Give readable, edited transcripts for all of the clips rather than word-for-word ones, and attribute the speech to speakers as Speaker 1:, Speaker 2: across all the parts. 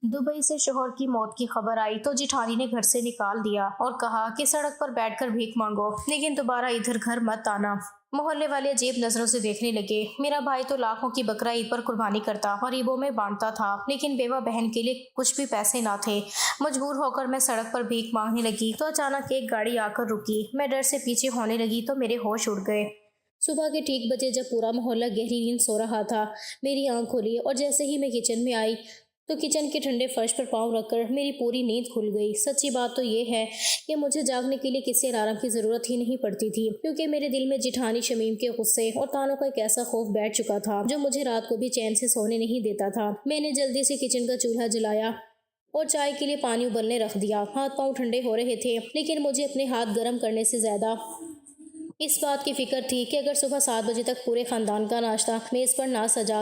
Speaker 1: Dubai से शोहर की मौत की खबर आई तो जिठानी ने घर से निकाल दिया और कहा कि सड़क पर बैठकर भीख मांगो, लेकिन दोबारा इधर घर मत आना। मोहल्ले वाले अजीब नजरों से देखने लगे। मेरा भाई तो लाखों की बकरा ईद पर कुर्बानी करता, गरीबों में बांटता था, लेकिन बेवा बहन के लिए कुछ भी पैसे ना थे। मजबूर होकर मैं सड़क पर भीख मांगने लगी तो अचानक एक गाड़ी आकर रुकी। मैं डर से पीछे होने लगी तो मेरे होश उड़ गए। सुबह के ठीक बजे जब पूरा मोहल्ला गहरी नींद सो रहा था, मेरी आंख खुली और जैसे ही मैं किचन में आई तो किचन के ठंडे फर्श पर पाँव रखकर मेरी पूरी नींद खुल गई। सच्ची बात तो ये है कि मुझे जागने के लिए किसी अलार्म की ज़रूरत ही नहीं पड़ती थी, क्योंकि मेरे दिल में जिठानी शमीम के गुस्से और तानों का एक ऐसा खौफ बैठ चुका था जो मुझे रात को भी चैन से सोने नहीं देता था। मैंने जल्दी से किचन का चूल्हा जलाया और चाय के लिए पानी उबलने रख दिया। हाथ पाँव ठंडे हो रहे थे, लेकिन मुझे अपने हाथ गर्म करने से ज़्यादा इस बात की फिक्र थी कि अगर सुबह 7 बजे तक पूरे खानदान का नाश्ता मेज़ पर ना सजा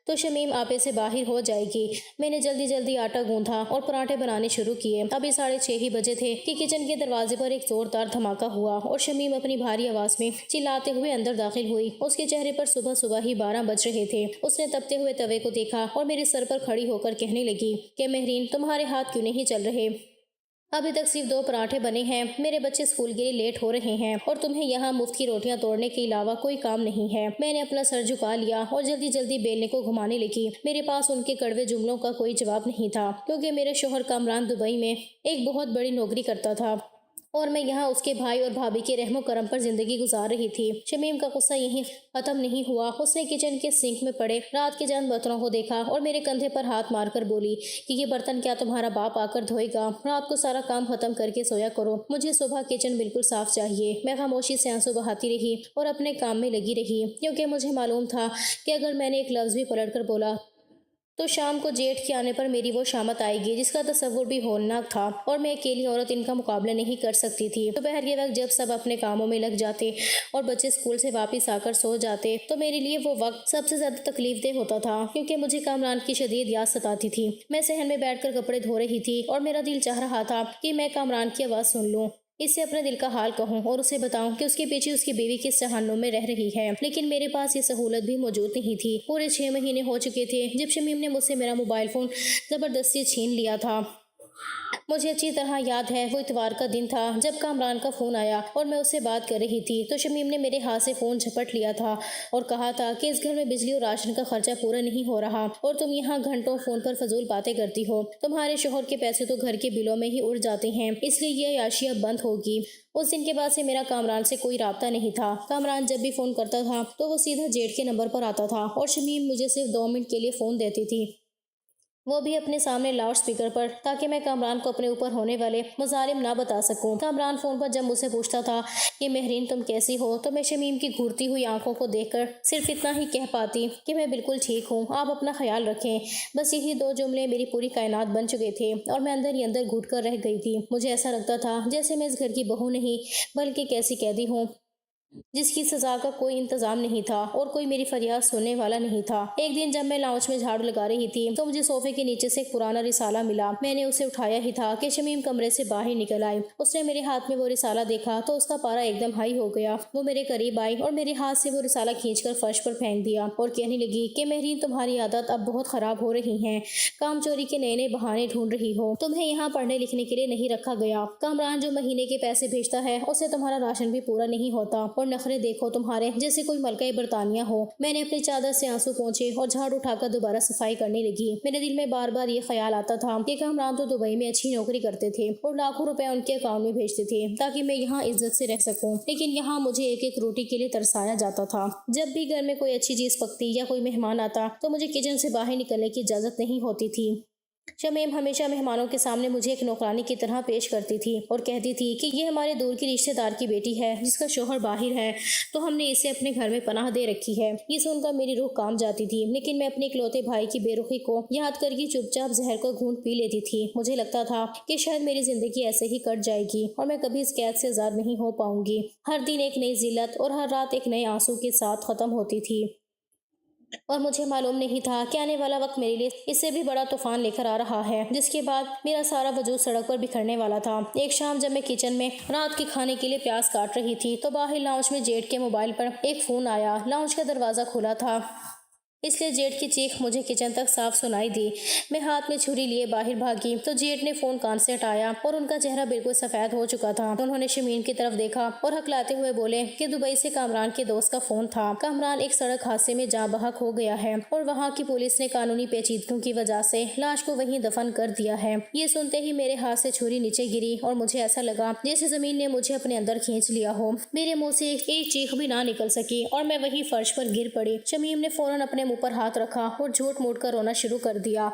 Speaker 1: तो शमीम आपे से बाहर हो जाएगी। मैंने जल्दी जल्दी आटा गूंथा और पराठे बनाने शुरू किए। अभी 6:30 ही बजे थे कि किचन के दरवाजे पर एक जोरदार धमाका हुआ और शमीम अपनी भारी आवाज़ में चिल्लाते हुए अंदर दाखिल हुई। उसके चेहरे पर सुबह सुबह ही 12 बज रहे थे। उसने तपते हुए तवे को देखा और मेरे सर पर खड़ी होकर कहने लगी कि महरीन, तुम्हारे हाथ क्यों नहीं चल रहे? अभी तक सिर्फ 2 पराठे बने हैं, मेरे बच्चे स्कूल के लिए लेट हो रहे हैं और तुम्हें यहाँ मुफ्त की रोटियां तोड़ने के अलावा कोई काम नहीं है। मैंने अपना सर झुका लिया और जल्दी जल्दी बेलने को घुमाने लगी। मेरे पास उनके कड़वे जुमलों का कोई जवाब नहीं था, क्योंकि मेरे शोहर कामरान दुबई में एक बहुत बड़ी नौकरी करता था और मैं यहाँ उसके भाई और भाभी के रहमो करम पर जिंदगी गुजार रही थी। शमीम का गुस्सा यहीं खत्म नहीं हुआ। उसने किचन के सिंक में पड़े रात के चंद बर्तनों को देखा और मेरे कंधे पर हाथ मारकर बोली कि ये बर्तन क्या तुम्हारा बाप आकर धोएगा? रात को सारा काम खत्म करके सोया करो, मुझे सुबह किचन बिल्कुल साफ चाहिए। मैं खामोशी से आंसू बहाती रही और अपने काम में लगी रही, क्योंकि मुझे मालूम था कि अगर मैंने एक लफ्ज़ भी पलट कर बोला तो शाम को जेठ के आने पर मेरी वो शामत आएगी जिसका तस्वुर भी होलनाक था, और मैं अकेली औरत इनका मुकाबला नहीं कर सकती थी। दोपहर के वक्त जब सब अपने कामों में लग जाते और बच्चे स्कूल से वापस आकर सो जाते तो मेरे लिए वो वक्त सबसे ज़्यादा तकलीफदेह होता था, क्योंकि मुझे कामरान की शदीद याद सताती थी। मैं सहन में बैठकर कपड़े धो रही थी और मेरा दिल चाह रहा था कि मैं कामरान की आवाज़ सुन लूँ, इससे अपने दिल का हाल कहूँ और उसे बताऊं कि उसके पीछे उसकी बीवी किस जहन्नुम में रह रही है। लेकिन मेरे पास ये सहूलत भी मौजूद नहीं थी। पूरे 6 महीने हो चुके थे जब शमीम ने मुझसे मेरा मोबाइल फ़ोन ज़बरदस्ती छीन लिया था। मुझे अच्छी तरह याद है वो इतवार का दिन था जब कामरान का फ़ोन आया और मैं उससे बात कर रही थी तो शमीम ने मेरे हाथ से फ़ोन झपट लिया था और कहा था कि इस घर में बिजली और राशन का खर्चा पूरा नहीं हो रहा और तुम यहाँ घंटों फ़ोन पर फजूल बातें करती हो। तुम्हारे शोहर के पैसे तो घर के बिलों में ही उड़ जाते हैं, इसलिए ये अयाशी अब बंद होगी। उस दिन के बाद से मेरा कामरान से कोई राब्ता नहीं था। कामरान जब भी फ़ोन करता था तो वो सीधा जेठ के नंबर पर आता था और शमीम मुझे सिर्फ 2 मिनट के लिए फ़ोन देती थी, वो भी अपने सामने लाउड स्पीकर पर, ताकि मैं कामरान को अपने ऊपर होने वाले मजालिम ना बता सकूं। कामरान फ़ोन पर जब मुझसे पूछता था कि महरीन तुम कैसी हो, तो मैं शमीम की घूरती हुई आंखों को देखकर सिर्फ इतना ही कह पाती कि मैं बिल्कुल ठीक हूँ, आप अपना ख्याल रखें। बस यही 2 जुमले मेरी पूरी कायनात बन चुके थे और मैं अंदर ही अंदर घुट कर रह गई थी। मुझे ऐसा लगता था जैसे मैं इस घर की बहू नहीं बल्कि एक ऐसी कैदी हूँ जिसकी सजा का कोई इंतजाम नहीं था और कोई मेरी फरियाद सुनने वाला नहीं था। एक दिन जब मैं लाउंज में झाड़ू लगा रही थी तो मुझे सोफे के नीचे से एक पुराना रिसाला मिला। मैंने उसे उठाया ही था कि शमीम कमरे से बाहर निकल आई। उसने मेरे हाथ में वो रिसाला देखा तो उसका पारा एकदम हाई हो गया। वो मेरे करीब आई और मेरे हाथ से वो रिसाला खींचकर फर्श पर फेंक दिया और कहने लगी कि महरीन, तुम्हारी आदत अब बहुत खराब हो रही है, काम चोरी के नए नए बहाने ढूंढ रही हो, तुम्हें यहाँ पढ़ने लिखने के लिए नहीं रखा गया। कामरान जो महीने के पैसे भेजता है उससे तुम्हारा राशन भी पूरा नहीं होता और नखरे देखो तुम्हारे जैसे कोई मलका बरतानिया हो। मैंने अपनी चादर से आंसू पोंछे और झाड़ू उठाकर दोबारा सफाई करने लगी। मेरे दिल में बार बार ये ख्याल आता था कि कामरान तो दुबई में अच्छी नौकरी करते थे और लाखों रुपए उनके अकाउंट में भेजते थे ताकि मैं यहाँ इज्जत से रह सकूं, लेकिन यहाँ मुझे एक एक रोटी के लिए तरसाया जाता था। जब भी घर में कोई अच्छी चीज पकती या कोई मेहमान आता तो मुझे किचन से बाहर निकलने की इजाजत नहीं होती थी। शमीम हमेशा मेहमानों के सामने मुझे एक नौकरानी की तरह पेश करती थी और कहती थी कि ये हमारे दूर की रिश्तेदार की बेटी है जिसका शोहर बाहर है, तो हमने इसे अपने घर में पनाह दे रखी है। ये सुनकर मेरी रूह काम जाती थी, लेकिन मैं अपने इकलौते भाई की बेरुखी को याद करके चुपचाप जहर को घूंट पी लेती थी। मुझे लगता था कि शायद मेरी जिंदगी ऐसे ही कट जाएगी और मैं कभी इस कैद से आजाद नहीं हो पाऊंगी। हर दिन एक नई जिल्लत और हर रात एक नए आंसू के साथ खत्म होती थी और मुझे मालूम नहीं था कि आने वाला वक्त मेरे लिए इससे भी बड़ा तूफान लेकर आ रहा है, जिसके बाद मेरा सारा वजूद सड़क पर बिखरने वाला था। एक शाम जब मैं किचन में रात के खाने के लिए प्याज काट रही थी तो बाहर लाउंज में जेठ के मोबाइल पर एक फ़ोन आया। लाउंज का दरवाज़ा खुला था। اس لیے جیٹ کی چیخ مجھے کچن تک صاف سنائی دی۔ میں ہاتھ میں چھری لیے باہر بھاگی تو جیٹ نے فون کان سے ہٹایا اور ان کا چہرہ بالکل سفید ہو چکا تھا۔ انہوں نے شمیم کی طرف دیکھا اور ہکلاتے ہوئے بولے کہ دبئی سے کامران کے دوست کا فون تھا۔ کامران ایک سڑک حادثے میں جاں بحق ہو گیا ہے اور وہاں کی پولیس نے قانونی پیچیدگیوں کی وجہ سے لاش کو وہیں دفن کر دیا ہے۔ یہ سنتے ہی میرے ہاتھ سے چھری نیچے گری اور مجھے ایسا لگا جیسے زمین نے مجھے اپنے اندر کھینچ لیا ہو۔ میرے منہ سے ایک چیخ بھی نہ نکل سکی اور میں وہیں فرش پر گر پڑی۔ شمیم نے فوراً اپنے منہ پر ہاتھ رکھا اور جھوٹ موٹ کر رونا شروع کر دیا،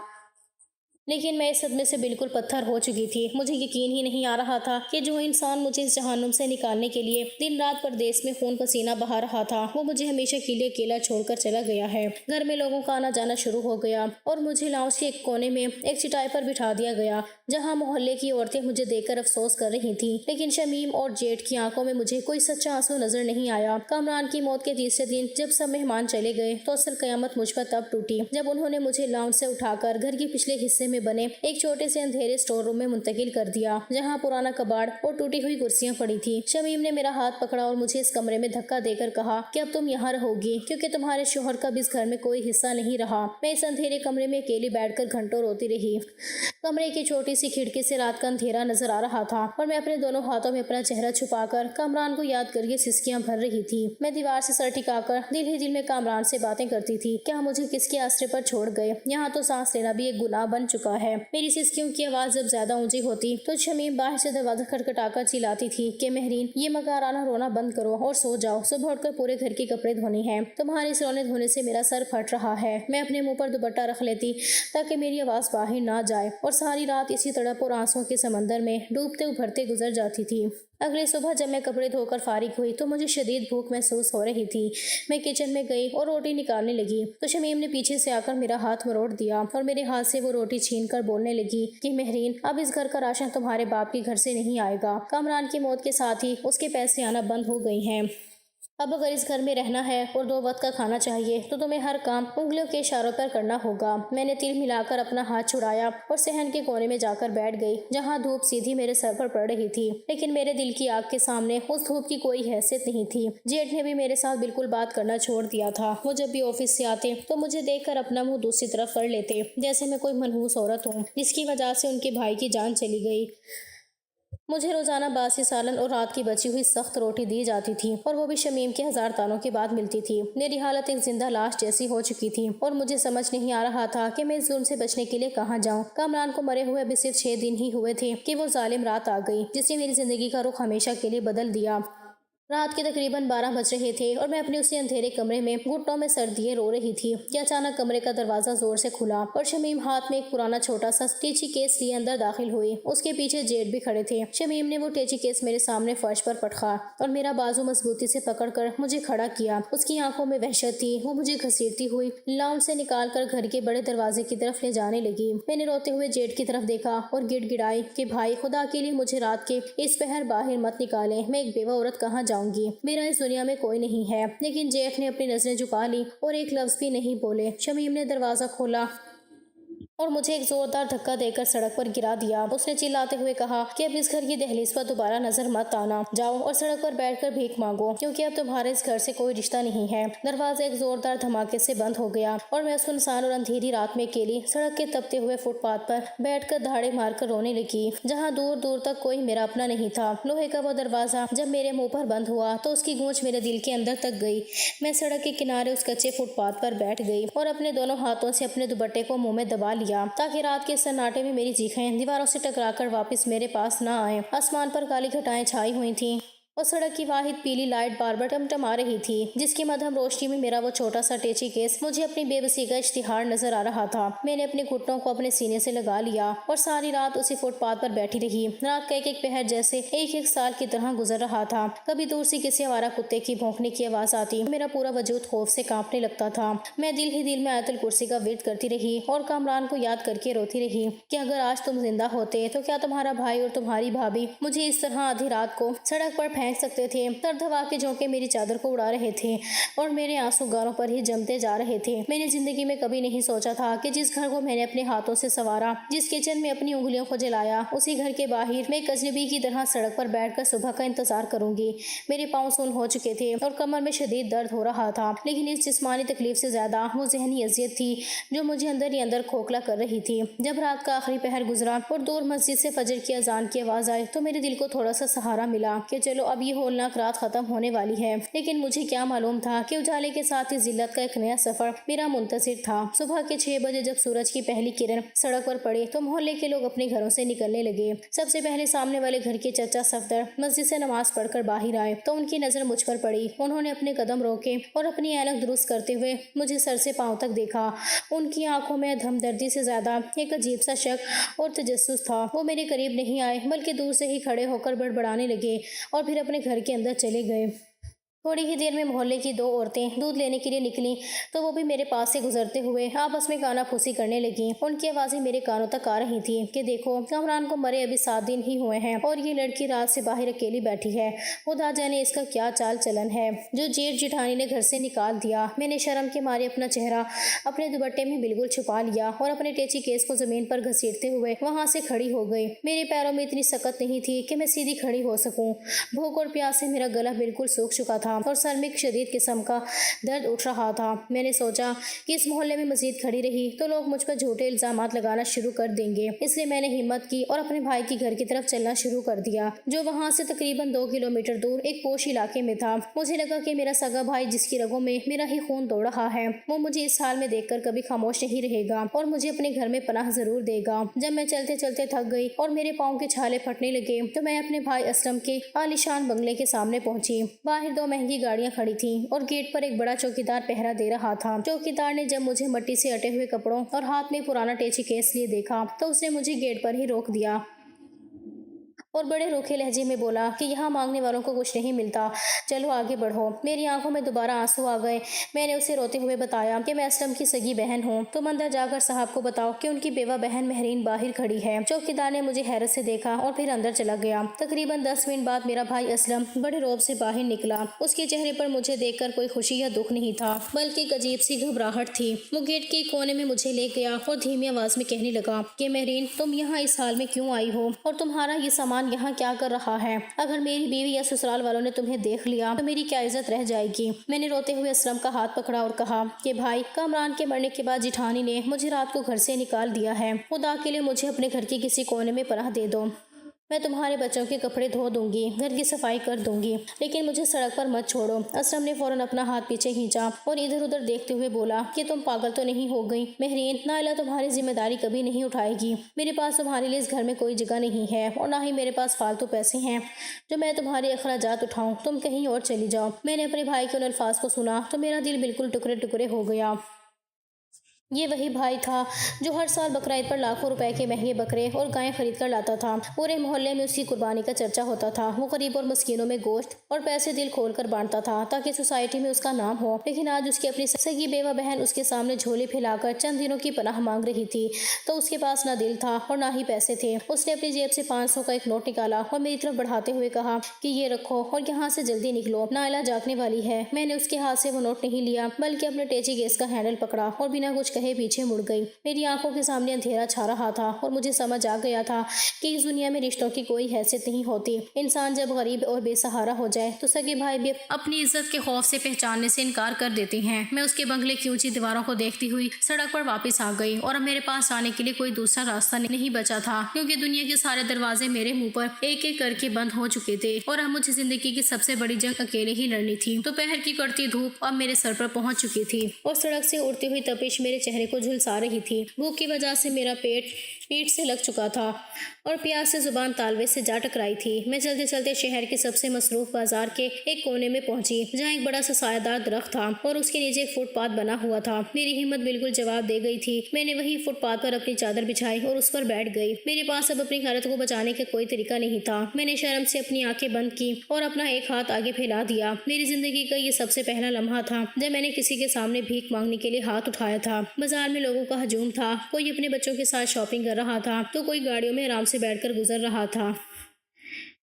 Speaker 1: لیکن میں اس صدمے سے بالکل پتھر ہو چکی تھی۔ مجھے یقین ہی نہیں آ رہا تھا کہ جو انسان مجھے اس جہنم سے نکالنے کے لیے دن رات پردیس میں خون پسینہ بہا رہا تھا، وہ مجھے ہمیشہ کے لیے اکیلا چھوڑ کر چلا گیا ہے۔ گھر میں لوگوں کا آنا جانا شروع ہو گیا اور مجھے لاؤنج کے ایک کونے میں ایک چٹائی پر بٹھا دیا گیا جہاں محلے کی عورتیں مجھے دیکھ کر افسوس کر رہی تھیں، لیکن شمیم اور جیٹ کی آنکھوں میں مجھے کوئی سچا آنسو نظر نہیں آیا۔ کامران کی موت کے تیسرے دن جب سب مہمان چلے گئے تو اصل قیامت مجھ پر تب ٹوٹی جب انہوں نے مجھے لاؤنج سے اٹھا کر گھر کے پچھلے حصے میں بنے ایک چھوٹے سے اندھیرے اسٹور روم میں منتقل کر دیا جہاں پرانا کباڑ اور ٹوٹی ہوئی کرسیاں پڑی تھی۔ شمیم نے میرا ہاتھ پکڑا اور مجھے اس کمرے میں دھکا دے کر کہا کہ اب تم یہاں رہو گی کیونکہ تمہارے شوہر کا بھی اس گھر میں کوئی حصہ نہیں رہا۔ میں اس اندھیرے کمرے میں اکیلی بیٹھ کر گھنٹوں روتی رہی۔ کمرے کی چھوٹی سی کھڑکی سے رات کا اندھیرا نظر آ رہا تھا اور میں اپنے دونوں ہاتھوں میں اپنا چہرہ چھپا کر کامران کو یاد کر کے سسکیاں بھر رہی تھی۔ میں دیوار سے سر ٹکا کر دل ہی دل میں کامران سے باتیں کرتی تھی، کیا مجھے کس کے آسرے پر چھوڑ گئے، یہاں تو سانس لینا بھی ایک گناہ بن چکا ہے۔ میری سسکیوں کی آواز جب زیادہ اونچی ہوتی تو شمیم باہر سے دروازہ کھٹکھٹا کر چلاتی تھی کہ مہرین یہ مکارانہ رونا بند کرو اور سو جاؤ، صبح اٹھ کر پورے گھر کے کپڑے دھونے ہیں، تمہارے اس رونے دھونے سے میرا سر پھٹ رہا ہے۔ میں اپنے منہ پر دوپٹہ رکھ لیتی تاکہ میری آواز باہر نہ جائے اور ساری رات اسی تڑپ اور آنسوؤں کے سمندر میں ڈوبتے ابھرتے گزر جاتی تھی۔ اگلے صبح جب میں کپڑے دھو کر فارغ ہوئی تو مجھے شدید بھوک محسوس ہو رہی تھی۔ میں کچن میں گئی اور روٹی نکالنے لگی تو شمیم نے پیچھے سے آ کر میرا ہاتھ مروڑ دیا اور میرے ہاتھ سے وہ روٹی چھین کر بولنے لگی کہ مہرین اب اس گھر کا راشن تمہارے باپ کے گھر سے نہیں آئے گا، کامران کی موت کے ساتھ ہی اس کے پیسے آنا بند ہو گئی ہیں، اب اگر اس گھر میں رہنا ہے اور 2 وقت کا کھانا چاہیے تو تمہیں ہر کام انگلیوں کے اشاروں پر کرنا ہوگا۔ میں نے تل ملا کر اپنا ہاتھ چھڑایا اور صحن کے کونے میں جا کر بیٹھ گئی جہاں دھوپ سیدھی میرے سر پر پڑ رہی تھی، لیکن میرے دل کی آگ کے سامنے اس دھوپ کی کوئی حیثیت نہیں تھی۔ جیٹ نے بھی میرے ساتھ بالکل بات کرنا چھوڑ دیا تھا۔ وہ جب بھی آفس سے آتے تو مجھے دیکھ کر اپنا منہ دوسری طرف کر لیتے جیسے میں کوئی منحوس عورت ہوں جس کی وجہ سے ان کے بھائی کی جان چلی گئی۔ مجھے روزانہ باسی سالن اور رات کی بچی ہوئی سخت روٹی دی جاتی تھی اور وہ بھی شمیم کے 1000 تانوں کے بعد ملتی تھی۔ میری حالت ایک زندہ لاش جیسی ہو چکی تھی اور مجھے سمجھ نہیں آ رہا تھا کہ میں اس ظلم سے بچنے کے لیے کہاں جاؤں۔ کامران کو مرے ہوئے ابھی صرف 6 دن ہی ہوئے تھے کہ وہ ظالم رات آ گئی جس نے میری زندگی کا رخ ہمیشہ کے لیے بدل دیا۔ رات کے تقریباً 12 بج رہے تھے اور میں اپنے اسی اندھیرے کمرے میں گھٹنوں میں سر دیے رو رہی تھی کہ اچانک کمرے کا دروازہ زور سے کھلا اور شمیم ہاتھ میں ایک پرانا چھوٹا سا ٹیچی کیس لیے اندر داخل ہوئی۔ اس کے پیچھے جیٹ بھی کھڑے تھے۔ شمیم نے وہ ٹیچی کیس میرے سامنے فرش پر پٹکا اور میرا بازو مضبوطی سے پکڑ کر مجھے کھڑا کیا۔ اس کی آنکھوں میں وحشت تھی۔ وہ مجھے گھسیٹتی ہوئی لاؤنج سے نکال کر گھر کے بڑے دروازے کی طرف لے جانے لگی۔ میں نے روتے ہوئے جیٹ کی طرف دیکھا اور گڑ گڑائی کہ بھائی خدا کے لیے مجھے رات کے اس پہر باہر مت نکالیں، میں ایک بیوہ عورت کہاں جاؤں گی، میرا اس دنیا میں کوئی نہیں ہے۔ لیکن جیٹ نے اپنی نظریں جھکا لی اور ایک لفظ بھی نہیں بولے۔ شمیم نے دروازہ کھولا اور مجھے ایک زوردار دھکا دے کر سڑک پر گرا دیا۔ اس نے چلاتے ہوئے کہا کہ اب اس گھر کی دہلیز پر دوبارہ نظر مت آنا، جاؤ اور سڑک پر بیٹھ کر بھیک مانگو کیونکہ اب تمہارے اس گھر سے کوئی رشتہ نہیں ہے۔ دروازہ ایک زوردار دھماکے سے بند ہو گیا اور میں سنسان اور اندھیری رات میں اکیلی سڑک کے تپتے ہوئے فٹ پاتھ پر بیٹھ کر دھاڑے مار کر رونے لگی جہاں دور دور تک کوئی میرا اپنا نہیں تھا۔ لوہے کا وہ دروازہ جب میرے منہ پر بند ہوا تو اس کی گونج میرے دل کے اندر تک گئی۔ میں سڑک کے کنارے اس کچے فٹ پاتھ پر بیٹھ گئی اور اپنے دونوں ہاتھوں سے اپنے دوپٹے کو منہ میں دبا لیا تاکہ رات کے سناٹے میں میری چیخیں دیواروں سے ٹکرا کر واپس میرے پاس نہ آئیں۔ آسمان پر کالی گھٹائیں چھائی ہوئی تھیں اور سڑک کی واحد پیلی لائٹ بار بار ٹمٹما رہی تھی جس کی مدھم روشنی میں میرا وہ چھوٹا سا ٹیچی کیس مجھے اپنی بے بسی کا اشتہار نظر آ رہا تھا۔ میں نے اپنے گھٹنوں کو اپنے سینے سے لگا لیا اور ساری رات اسی فٹ پاتھ پر بیٹھی رہی۔ رات کا ایک ایک پہر جیسے ایک ایک سال کی طرح گزر رہا تھا۔ کبھی دور سے کسی آوارہ کتے کی بھونکنے کی آواز آتی، میرا پورا وجود خوف سے کانپنے لگتا تھا۔ میں دل ہی دل میں آیت الکرسی کا ورد کرتی رہی اور کامران کو یاد کر کے روتی رہی کہ اگر آج تم زندہ ہوتے تو کیا تمہارا بھائی اور تمہاری بھابھی مجھے اس طرح آدھی رات کو سڑک پر پھینک फेंक सकते थे। सर्द हवा के झोंके मेरी चादर को उड़ा रहे थे और मेरे आंसू गालों पर ही जमते जा रहे थे। मैंने जिंदगी में कभी नहीं सोचा था कि जिस घर को मैंने अपने हाथों से संवारा, जिस किचन में अपनी उंगलियों को जलाया, उसी घर के बाहर मैं एक अजनबी की तरह सड़क पर बैठकर सुबह का इंतजार करूंगी। मेरे पांव सुन्न हो चुके थे और कमर में शदीद दर्द हो रहा था, लेकिन इस जिस्मानी तकलीफ से ज्यादा वो जहनी अजियत थी जो मुझे अंदर ही अंदर खोखला कर रही थी। जब रात का आखिरी पहर गुजरा और दूर मस्जिद से फजर की अजान की आवाज आई तो मेरे दिल को थोड़ा सा सहारा मिला कि चलो अब ये होलनाक रात खत्म होने वाली है। लेकिन मुझे क्या मालूम था कि उजाले के साथ ही जिल्लत का एक नया सफर मेरा मुंतजिर था। सुबह के 6 बजे जब सूरज की पहली किरण सड़क पर पड़ी तो मोहल्ले के लोग अपने घरों से निकलने लगे। सबसे पहले सामने वाले घर के चचा सफदर मस्जिद से नमाज पढ़कर बाहर आए तो उनकी नजर मुझ पर पड़ी। उन्होंने अपने कदम रोके और अपनी ऐनक दुरुस्त करते हुए मुझे सर से पांव तक देखा। उनकी आंखों में हमदर्दी से ज्यादा एक अजीब सा शक और तजस्सुस था। वो मेरे करीब नहीं आए बल्कि दूर से ही खड़े होकर बड़बड़ाने लगे और फिर अपने घर के अंदर चले गए। थोड़ी ही देर में मोहल्ले की 2 औरतें दूध लेने के लिए निकली तो वो भी मेरे पास से गुजरते हुए आपस में काना फूसी करने लगी। उनकी आवाजें मेरे कानों तक आ रही थी कि देखो, कामरान को मरे अभी 7 दिन ही हुए हैं और ये लड़की रात से बाहर अकेली बैठी है। खुदा जाने इसका क्या चाल चलन है जो जेठ जिठानी ने घर से निकाल दिया। मैंने शर्म के मारे अपना चेहरा अपने दुपट्टे में बिल्कुल छुपा लिया और अपने टेची केस को जमीन पर घसीटते हुए वहां से खड़ी हो गई। मेरे पैरों में इतनी सकत नहीं थी कि मैं सीधी खड़ी हो सकूं। भूख और प्यास से मेरा गला बिल्कुल सूख चुका था और सर में शदीद किस्म का दर्द उठ रहा था। मैंने सोचा कि इस मोहल्ले में मजीद खड़ी रही तो लोग मुझ पर झूठे इल्जामात लगाना शुरू कर देंगे, इसलिए मैंने हिम्मत की और अपने भाई की घर की तरफ चलना शुरू कर दिया जो वहां से तकरीबन 2 किलोमीटर दूर एक पोश इलाके में था। मुझे लगा कि मेरा सगा भाई जिसकी रगों में मेरा ही खून दौड़ रहा है वो मुझे इस हाल में देखकर कभी खामोश नहीं रहेगा और मुझे अपने घर में पनाह जरूर देगा। जब मैं चलते चलते थक गई और मेरे पाँव के छाले फटने लगे तो मैं अपने भाई असलम के आलीशान बंगले के सामने पहुंची। बाहर 2 महंगी गाड़ियां खड़ी थी और गेट पर एक बड़ा चौकीदार पहरा दे रहा था। चौकीदार ने जब मुझे मिट्टी से अटे हुए कपड़ों और हाथ में पुराना टेची केस लिए देखा तो उसने मुझे गेट पर ही रोक दिया और बड़े रूखे लहजे में बोला कि यहाँ मांगने वालों को कुछ नहीं मिलता, चलो आगे बढ़ो। मेरी आंखों में दोबारा आंसू आ गए। मैंने उसे रोते हुए बताया कि मैं असलम की सगी बहन हूँ, तुम अंदर जाकर साहब को बताओ कि उनकी बेवा बहन महरीन बाहर खड़ी है। चौकीदार ने मुझे हैरत से देखा और फिर अंदर चला गया। तकरीबन 10 मिनट बाद मेरा भाई असलम बड़े रौब से बाहर निकला। उसके चेहरे पर मुझे देखकर कोई खुशी या दुख नहीं था बल्कि एक अजीब सी घबराहट थी। वो गेट के कोने में मुझे ले गया और धीमी आवाज में कहने लगा कि महरीन, तुम यहाँ इस हाल में क्यों आई हो और तुम्हारा ये सामान यहाँ क्या कर रहा है? अगर मेरी बीवी या ससुराल वालों ने तुम्हें देख लिया तो मेरी क्या इज्जत रह जाएगी? मैंने रोते हुए असलम का हाथ पकड़ा और कहा कि भाई, कामरान के मरने के बाद जिठानी ने मुझे रात को घर से निकाल दिया है। खुदा के लिए मुझे अपने घर के किसी कोने में पनाह दे दो। मैं तुम्हारे बच्चों के कपड़े धो दूंगी, घर की सफाई कर दूंगी, लेकिन मुझे सड़क पर मत छोड़ो। असलम ने फौरन अपना हाथ पीछे खींचा और इधर उधर देखते हुए बोला कि तुम पागल तो नहीं हो गई? महरीन, नाइला तुम्हारी जिम्मेदारी कभी नहीं उठाएगी। मेरे पास तुम्हारे लिए इस घर में कोई जगह नहीं है और ना ही मेरे पास फालतू पैसे हैं जो मैं तुम्हारे अखराजात उठाऊं। तुम कहीं और चली जाओ। मैंने अपने भाई के उन अल्फाज को सुना तो मेरा दिल बिल्कुल टुकड़े टुकड़े हो गया। ये वही भाई था जो हर साल बकरा ईद पर लाखों रुपए के महंगे बकरे और गायें खरीद कर लाता था। पूरे मोहल्ले में उसकी कुर्बानी का चर्चा होता था। वो गरीब और मस्कीनों में गोश्त और पैसे दिल खोल कर बांटता था ताकि सोसाइटी में उसका नाम हो। लेकिन आज उसकी अपनी सगी बेवा बहन उसके सामने झोली फैलाकर चंद दिनों की पनाह मांग रही थी तो उसके पास ना दिल था और ना ही पैसे थे। उसने अपनी जेब से 500 का एक नोट निकाला और मेरी तरफ बढ़ाते हुए कहा कि ये रखो और यहाँ से जल्दी निकलो, नाइला जागने वाली है। मैंने उसके हाथ से वो नोट नहीं लिया बल्कि अपने टेची गैस का हैंडल पकड़ा और बिना कुछ पीछे मुड़ गई। मेरी आंखों के सामने अंधेरा छा रहा था और मुझे समझ आ गया था कि इस दुनिया में रिश्तों की कोई हैसियत नहीं होती। इंसान जब गरीब और बेसहारा हो जाए तो सगे भाई भी अपनी इज्जत के खौफ से पहचानने से इनकार कर देते हैं। मैं उसके बंगले की ऊंची दीवारों को देखती हुई सड़क पर वापस आ गई और अब मेरे पास आने के लिए कोई दूसरा रास्ता नहीं बचा था क्योंकि दुनिया के सारे दरवाजे मेरे मुंह पर एक एक करके बंद हो चुके थे और अब मुझे जिंदगी की सबसे बड़ी जंग अकेले ही लड़नी थी। दोपहर की कड़ती धूप अब मेरे सर पर पहुंच चुकी थी और सड़क से उड़ती हुई तपिश मेरे चेहरे को झुलसा रही थी। भूख की वजह से मेरा पेट पीठ से लग चुका था और प्यास से जुबान तालवे से जा टकराई थी। मैं चलते चलते शहर के सबसे मसरूफ बाजार के एक कोने में पहुंची जहाँ एक बड़ा सा सायादार दरख्त था और उसके नीचे एक फुटपाथ बना हुआ था। मेरी हिम्मत बिल्कुल जवाब दे गई थी। मैंने वही फुटपाथ पर अपनी चादर बिछाई और उस पर बैठ गई। मेरे पास अब अपनी हालत को बचाने का कोई तरीका नहीं था। मैंने शर्म से अपनी आंखें बंद की और अपना एक हाथ आगे फैला दिया। मेरी जिंदगी का ये सबसे पहला लम्हा था जब मैंने किसी के सामने भीख मांगने के लिए हाथ उठाया था। बाजार में लोगों का हजूम था, कोई अपने बच्चों के साथ शॉपिंग कर रहा था तो कोई गाड़ियों में आराम से बैठकर गुजर रहा था।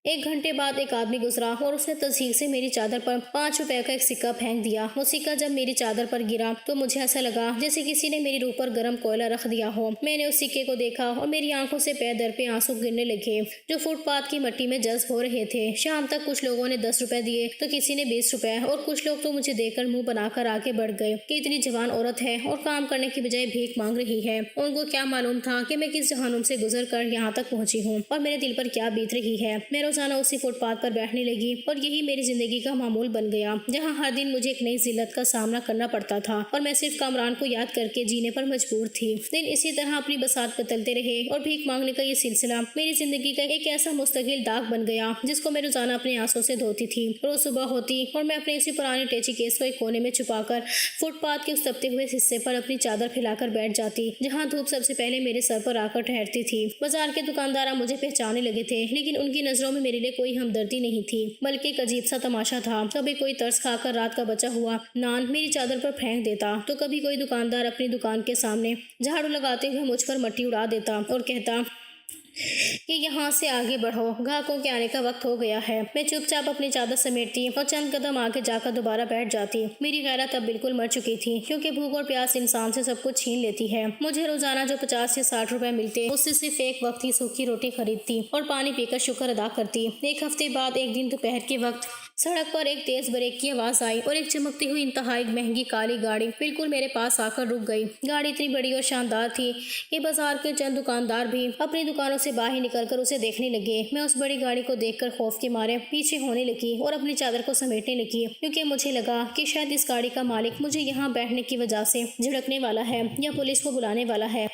Speaker 1: 1 घंटे बाद एक आदमी गुजरा और उसने तस्दीक से मेरी चादर पर 5 रुपए का एक सिक्का फेंक दिया। वो सिक्का जब मेरी चादर पर गिरा तो मुझे ऐसा लगा जैसे किसी ने मेरी रूह पर गर्म कोयला रख दिया हो। मैंने उस सिक्के को देखा और मेरी आंखों से पैर दर पे आंसू गिरने लगे जो फुटपाथ की मिट्टी में जज्ब हो रहे थे। शाम तक कुछ लोगों ने 10 रुपए दिए तो किसी ने 20 रुपए और कुछ लोग तो मुझे देखकर मुंह बनाकर आगे बढ़ गए कि इतनी जवान औरत है और काम करने की बजाय भीख मांग रही है। उनको क्या मालूम था कि मैं किस जहानुम से गुजर कर यहाँ तक पहुंची हूँ और मेरे दिल पर क्या बीत रही है। मैं रोजाना उसी फुटपाथ पर बैठने लगी और यही मेरी जिंदगी का मामूल बन गया, जहाँ हर दिन मुझे एक नई जिल्लत का सामना करना पड़ता था और मैं सिर्फ कामरान को याद करके जीने पर मजबूर थी। दिन इसी तरह अपनी बसात बदलते रहे और भीख मांगने का ये सिलसिला मेरी जिंदगी का एक ऐसा मुस्तकिल दाग बन गया जिसको मैं रोजाना अपने आंसू से धोती थी। रोज सुबह होती और मैं अपने इसी पुराने टेची केस को एक कोने में छुपाकर फुटपाथ के उस तपते हुए हिस्से पर अपनी चादर फैलाकर बैठ जाती जहाँ धूप सबसे पहले मेरे सर पर आकर ठहरती थी। बाजार के दुकानदार मुझे पहचानने लगे थे, लेकिन उनकी नजरों में मेरे लिए कोई हमदर्दी नहीं थी, बल्कि एक अजीब सा तमाशा था। कभी कोई तरस खाकर रात का बचा हुआ नान मेरी चादर पर फेंक देता तो कभी कोई दुकानदार अपनी दुकान के सामने झाड़ू लगाते हुए मुझ पर मट्टी उड़ा देता और कहता कि यहाँ से आगे बढ़ो, ग्राहकों के आने का वक्त हो गया है। मैं चुपचाप अपनी चादर समेटती और चंद कदम आगे जाकर दोबारा बैठ जाती। मेरी गैरत अब बिल्कुल मर चुकी थी, क्योंकि भूख और प्यास इंसान से सब कुछ छीन लेती है। मुझे रोजाना जो 50 से 60 रुपए मिलते उससे सिर्फ एक वक्त की सूखी रोटी खरीदती और पानी पीकर शुक्र अदा करती। एक हफ्ते बाद एक दिन दोपहर के वक्त सड़क पर एक तेज ब्रेक की आवाज आई और एक चमकती हुई इंतहाई महंगी काली गाड़ी बिल्कुल मेरे पास आकर रुक गई। गाड़ी इतनी बड़ी और शानदार थी कि बाजार के चंद दुकानदार भी अपनी दुकानों से बाहर निकलकर उसे देखने लगे। मैं उस बड़ी गाड़ी को देखकर खौफ के मारे पीछे होने लगी और अपनी चादर को समेटने लगी, क्योंकि मुझे लगा कि शायद इस गाड़ी का मालिक मुझे यहाँ बैठने की वजह से झिड़कने वाला है या पुलिस को बुलाने वाला है।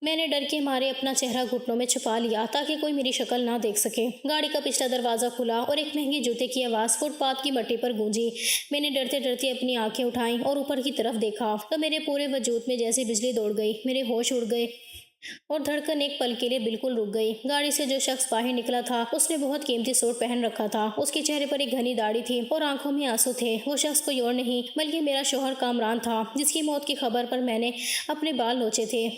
Speaker 1: मैंने डर के मारे अपना चेहरा घुटनों में छुपा लिया ताकि कोई मेरी शक्ल ना देख सके। गाड़ी का पिछला दरवाजा खुला और एक महंगे जूते की आवाज़ फुटपाथ की मट्टी पर गूंजी। मैंने डरते डरते अपनी आंखें उठाईं और ऊपर की तरफ देखा तो मेरे पूरे वजूद में जैसे बिजली दौड़ गई। मेरे होश उड़ गए और धड़कन एक पल के लिए बिल्कुल रुक गई। गाड़ी से जो शख्स बाहर निकला था उसने बहुत कीमती सूट पहन रखा था। उसके चेहरे पर एक घनी दाढ़ी थी और आंखों में आंसू थे। वो शख्स कोई और नहीं बल्कि मेरा शौहर कामरान था, जिसकी मौत की खबर पर मैंने अपने बाल नोचे थे।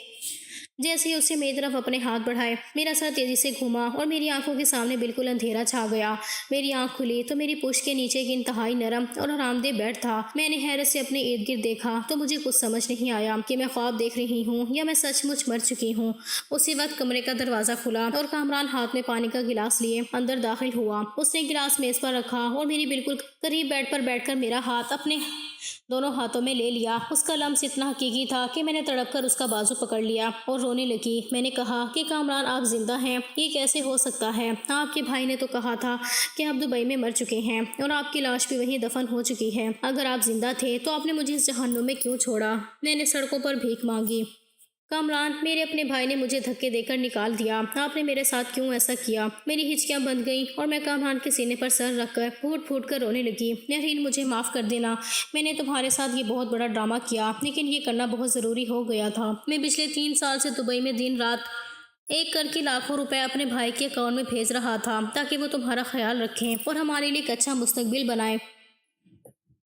Speaker 1: जैसे ही उसने मेरी तरफ अपने हाथ बढ़ाए मेरा सर तेजी से घूमा और मेरी आंखों के सामने बिल्कुल अंधेरा छा गया। मेरी आंख खुली तो मेरी पुश्त के नीचे एक इंतहाई नरम और आरामदेह बेड था। मैंने हैरत से अपने इर्द गिर्द देखा तो मुझे कुछ समझ नहीं आया कि मैं ख्वाब देख रही हूँ या मैं सचमुच मर चुकी हूँ। उसी वक्त कमरे का दरवाजा खुला और कामरान हाथ में पानी का गिलास लिए अंदर दाखिल हुआ। उसने गिलास मेज पर रखा और मेरी बिल्कुल करीब बेड पर बैठकर मेरा हाथ अपने दोनों हाथों में ले लिया। उसका लम्स इतना हकीकी था कि मैंने तड़प कर उसका बाजू पकड़ लिया और रोने लगी। मैंने कहा कि कामरान आप जिंदा हैं, ये कैसे हो सकता है? आपके भाई ने तो कहा था कि आप दुबई में मर चुके हैं और आपकी लाश भी वहीं दफन हो चुकी है। अगर आप जिंदा थे तो आपने मुझे इस जहन्नुम में क्यों छोड़ा? मैंने सड़कों पर भीख मांगी। कामरान, मेरे अपने भाई ने मुझे धक्के देकर निकाल दिया। आपने मेरे साथ क्यों ऐसा किया? मेरी हिचकियां बंध गईं और मैं कामरान के सीने पर सर रखकर फूट फूट कर रोने लगी। महरीन, मुझे माफ़ कर देना। मैंने तुम्हारे साथ ये बहुत बड़ा ड्रामा किया, लेकिन ये करना बहुत ज़रूरी हो गया था। मैं पिछले 3 साल से दुबई में दिन रात एक करके लाखों रुपए अपने भाई के अकाउंट में भेज रहा था ताकि वो तुम्हारा ख्याल रखें और हमारे लिए एक अच्छा मुस्तकबिल बनाए।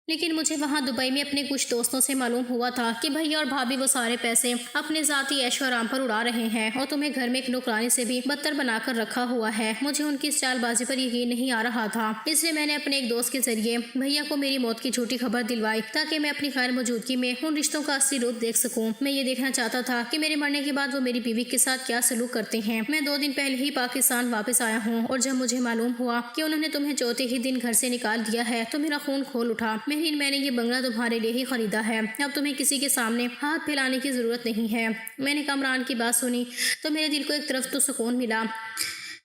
Speaker 1: लेकिन मुझे वहाँ दुबई में अपने कुछ दोस्तों से मालूम हुआ था कि भैया और भाभी वो सारे पैसे अपने ज़ाती ऐशो आराम पर उड़ा रहे हैं और तुम्हें घर में एक नौकरानी से भी बदतर बनाकर रखा हुआ है। मुझे उनकी इस चालबाजी पर यकीन नहीं आ रहा था, इसलिए मैंने अपने एक दोस्त के जरिए भैया को मेरी मौत की झूठी खबर दिलवाई ताकि मैं अपनी गैर मौजूदगी में उन रिश्तों का असली रूप देख सकूँ। मैं ये देखना चाहता था कि मेरे मरने के बाद वो मेरी बीवी के साथ क्या सलूक करते हैं। मैं 2 दिन पहले ही पाकिस्तान वापस आया हूँ और जब मुझे मालूम हुआ कि उन्होंने तुम्हें चौथे ही दिन घर से निकाल दिया है तो मेरा खून खोल उठा। मैंने ये बंगला तुम्हारे लिए ही खरीदा है, अब तुम्हें किसी के सामने हाथ फैलाने की जरूरत नहीं है। मैंने कामरान की बात सुनी तो मेरे दिल को एक तरफ तो सुकून मिला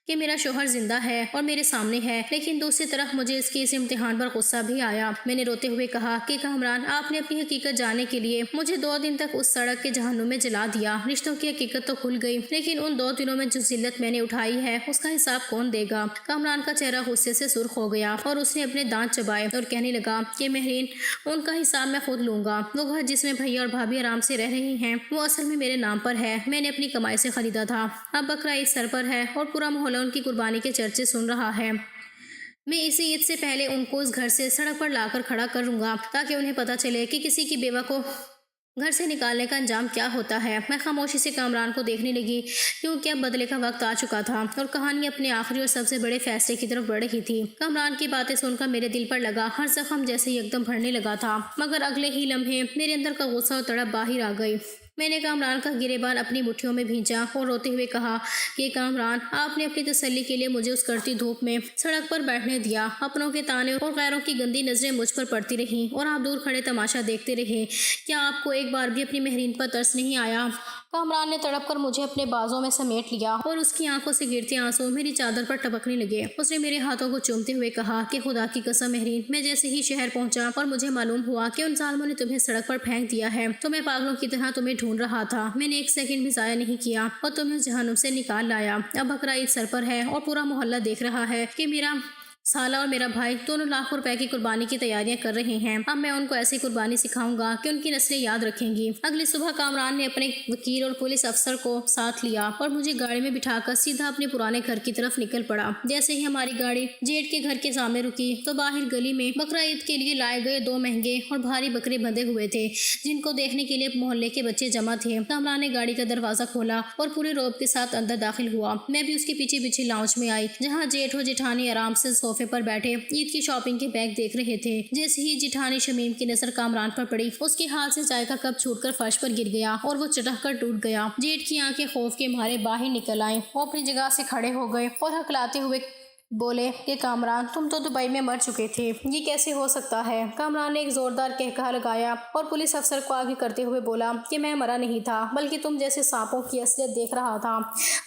Speaker 1: कि मेरा शौहर जिंदा है और मेरे सामने है, लेकिन दूसरी तरफ मुझे इसके इस इम्तिहान पर गुस्सा भी आया। मैंने रोते हुए कहा कि कामरान, आपने अपनी हकीकत जानने के लिए मुझे 2 दिन तक उस सड़क के जहन्नुम में जला दिया। रिश्तों की हकीकत तो खुल गई, लेकिन उन 2 दिनों में जो जिल्लत मैंने उठाई है उसका हिसाब कौन देगा? कामरान का चेहरा गुस्से से सुर्ख हो गया और उसने अपने दांत चबाए और कहने लगा कि महरीन, उनका हिसाब मैं खुद लूंगा। वो घर जिसमें भैया और भाभी आराम से रह रहे हैं वो असल में मेरे नाम पर है, मैंने अपनी कमाई से खरीदा था। अब बकरा ईद सर पर है और पूरा मोहल्ला उनकी कुर्बानी के चर्चे सुन रहा है। मैं इसी ईद से पहले उनको उस घर से सड़क पर लाकर खड़ा करूंगा ताकि उन्हें पता चले कि किसी की बेवा को घर से निकालने का अंजाम क्या होता है। मैं खामोशी से कामरान को देखने लगी, क्योंकि अब बदले का वक्त आ चुका था और कहानी अपने आखिरी और सबसे बड़े फैसले की तरफ बढ़ रही थी। कामरान की बातें सुनकर मेरे दिल पर लगा हर जख्म जैसे ही एकदम भरने लगा था, मगर अगले ही लम्हे मेरे अंदर का गुस्सा और तड़प बाहर आ गई। मैंने कामरान का गिरेबान अपनी मुट्ठियों में भींचा और रोते हुए कहा कि कामरान, आपने अपनी तसल्ली के लिए मुझे उस कड़ती धूप में सड़क पर बैठने दिया। अपनों के ताने और गैरों की गंदी नजरें मुझ पर पड़ती रहीं और आप दूर खड़े तमाशा देखते रहे। क्या आपको एक बार भी अपनी मेहरीन पर तरस नहीं आया? कामरान ने तड़प कर मुझे अपने बाजों में समेट लिया और उसकी आंखों से गिरते आंसू मेरी चादर पर टपकने लगे। उसने मेरे हाथों को चूमते हुए कहा कि खुदा की कसम मेहरीन, मैं जैसे ही शहर पहुंचा और मुझे मालूम हुआ कि उन जालिमों ने तुम्हें सड़क पर फेंक दिया है, तो मैं पागलों की तरह तुम्हें ढूंढ रहा था। मैंने एक सेकंड भी जाया नहीं किया और तुम्हें जहन्नुम से निकाल लाया। अब बकरा ईद सर पर है और पूरा मोहल्ला देख रहा है कि मेरा साला और मेरा भाई दोनों लाखों रुपए की कुर्बानी की तैयारियां कर रहे हैं। अब मैं उनको ऐसी कुर्बानी सिखाऊंगा कि उनकी नस्लें याद रखेंगी। अगली सुबह कामरान ने अपने वकील और पुलिस अफसर को साथ लिया और मुझे गाड़ी में बिठाकर सीधा अपने पुराने घर की तरफ निकल पड़ा। जैसे ही हमारी गाड़ी जेठ के घर के सामने रुकी तो बाहर गली में बकरा ईद के लिए लाए गए 2 महंगे और भारी बकरे बंधे हुए थे, जिनको देखने के लिए मोहल्ले के बच्चे जमा थे। कामरान ने गाड़ी का दरवाजा खोला और पूरे रौब के साथ अंदर दाखिल हुआ। मैं भी उसके पीछे पीछे लाउंज में आई, जहाँ जेठ और जेठानी आराम से सोफे पर बैठे ईद की शॉपिंग के बैग देख रहे थे। जैसे ही जेठानी शमीम की नजर कामरान पर पड़ी, उसके हाथ से चाय का कप छूटकर फर्श पर गिर गया और वो चटक कर टूट गया। जेठ की आंखें खौफ के मारे बाहर निकल आई। वो अपनी जगह से खड़े हो गए और हकलाते हुए बोले कि कामरान, तुम तो दुबई में मर चुके थे, ये कैसे हो सकता है? कामरान ने एक जोरदार कहकहा लगाया और पुलिस अफसर को आगे करते हुए बोला कि मैं मरा नहीं था, बल्कि तुम जैसे सांपों की असलियत देख रहा था।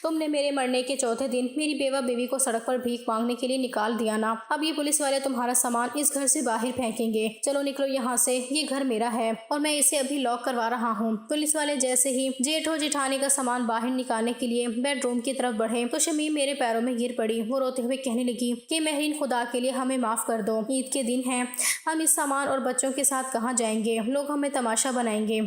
Speaker 1: तुमने मेरे मरने के चौथे दिन मेरी बेवा बीवी को सड़क पर भीख मांगने के लिए निकाल दिया ना। अब ये पुलिस वाले तुम्हारा सामान इस घर से बाहर फेंकेंगे। चलो निकलो यहाँ से, ये घर मेरा है और मैं इसे अभी लॉक करवा रहा हूँ। पुलिस वाले जैसे ही जेठ और जेठानी का सामान बाहर निकालने के लिए बेडरूम की तरफ बढ़े तो शमीम मेरे पैरों में गिर पड़ी। वो रोते हुए कहने लगी कि मेहरीन, खुदा के लिए हमें माफ कर दो, ईद के दिन है, हम इस सामान और बच्चों के साथ कहाँ जाएंगे? लोग हमें तमाशा बनाएंगे।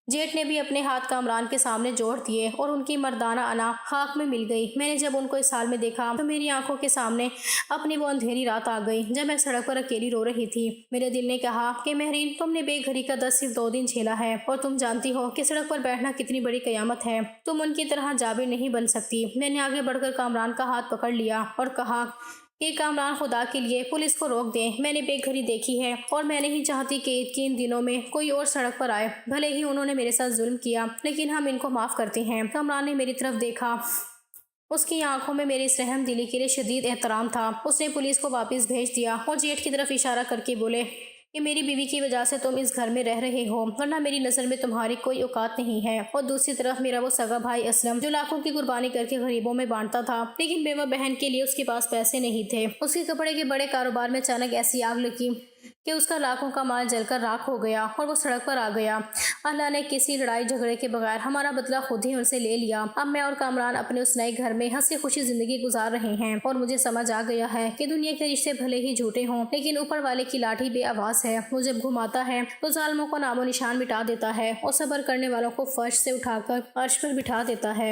Speaker 1: जेठ ने भी अपने हाथ कामरान के सामने जोड़ दिए और उनकी मर्दाना अना खाक में मिल गई। मैंने जब उनको इस हाल में देखा तो मेरी आंखों के सामने अपनी वो अंधेरी रात आ गई जब मैं सड़क पर अकेली रो रही थी। मेरे दिल ने कहा कि मेहरीन, तुमने बेघरी का दर्द सिर्फ 2 दिन झेला है और तुम जानती हो कि सड़क पर बैठना कितनी बड़ी कयामत है। तुम उनकी तरह जाबिर नहीं बन सकती। मैंने आगे बढ़कर कामरान का हाथ पकड़ लिया और कहा कि कामरान, खुदा के लिए पुलिस को रोक दें। मैंने बेघरी देखी है और मैं नहीं चाहती कि ईद के इन दिनों में कोई और सड़क पर आए। भले ही उन्होंने मेरे साथ जुल्म किया, लेकिन हम इनको माफ करते हैं। कामरान ने मेरी तरफ देखा। उसकी आंखों में मेरी इस रहम दिली के लिए शदीद एहतराम था। उसने पुलिस को वापस भेज दिया और जेठ की तरफ इशारा करके बोले कि मेरी बीवी की वजह से तुम इस घर में रह रहे हो, वरना मेरी नज़र में तुम्हारी कोई औकात नहीं है। और दूसरी तरफ मेरा वो सगा भाई असलम, जो लाखों की कुर्बानी करके गरीबों में बांटता था, लेकिन बेवा बहन के लिए उसके पास पैसे नहीं थे। उसके कपड़े के बड़े कारोबार में अचानक ऐसी आग लगी कि उसका लाखों का माल जलकर राख हो गया और वो सड़क पर आ गया। अल्लाह ने किसी लड़ाई झगड़े के बगैर हमारा बदला खुद ही उनसे ले लिया। अब मैं और कामरान अपने उस नए घर में हंसी खुशी जिंदगी गुजार रहे हैं और मुझे समझ आ गया है कि दुनिया के रिश्ते भले ही झूठे हों, लेकिन ऊपर वाले की लाठी बेआवाज है। वो जब घुमाता है तो जालिमों को नामो निशान मिटा देता है और सब्र करने वालों को फर्श से उठाकर अर्श पर बिठा देता है।